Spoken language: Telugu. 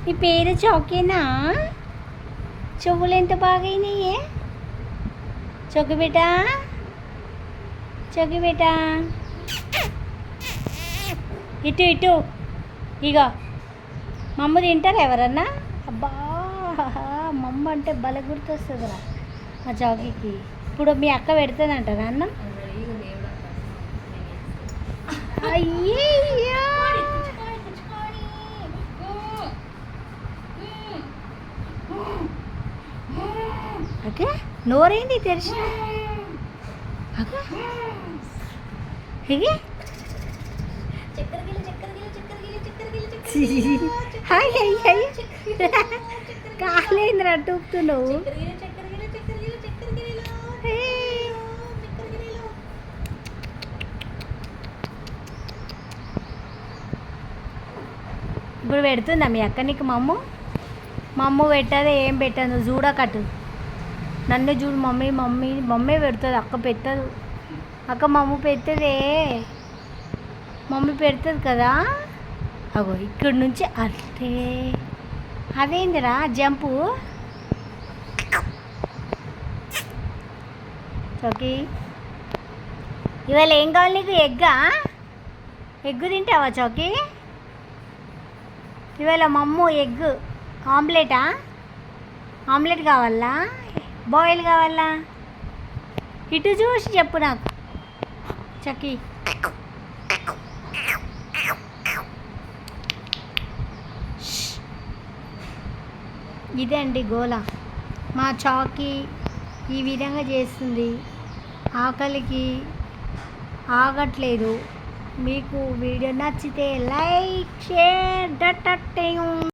నీ పేరు చౌకేనా? చెవులు ఎంత బాగైనాయే. చౌకి బేటా, చౌకి బేటా, ఇటు ఇటు. ఇగో మమ్మ తింటారా ఎవరన్నా? అబ్బా, మమ్మ అంటే బల గుర్తొస్తుందిరా మా చౌకీకి. ఇప్పుడు మీ అక్క పెడుతుందంటారా అన్న? అయ్యయ్యో, ఓకే. నోరేంది తెరిచిన? కాలేంద్రా టూపుతున్నావు. ఇప్పుడు పెడుతుందా మీ అక్క నీకు మమ్మ పెట్టదు, ఏం పెట్టదు, చూడకట్టు. నన్ను చూడు, మమ్మీ పెడుతుంది, అక్క పెట్టదు. అక్క మమ్మ పెడుతుందే, మమ్మీ పెడుతుంది కదా. అగో ఇక్కడి నుంచి అంటే అదేందిరా జంపు. చౌకి ఇవాళ ఏం కావాలి నీకు? ఎగ్గు తింటావా చౌకి? ఇవాళ మమ్ము ఎగ్ ఆమ్లెట్ కావాలా, బాయిల్ కావాలా? ఇటు చూసి చెప్పు నాకు చౌకి. ఇదే అండి గోల. మా చౌకి ఈ విధంగా చేస్తుంది, ఆకలికి ఆగట్లేదు. మీకు వీడియో నచ్చితే లైక్, షేర్,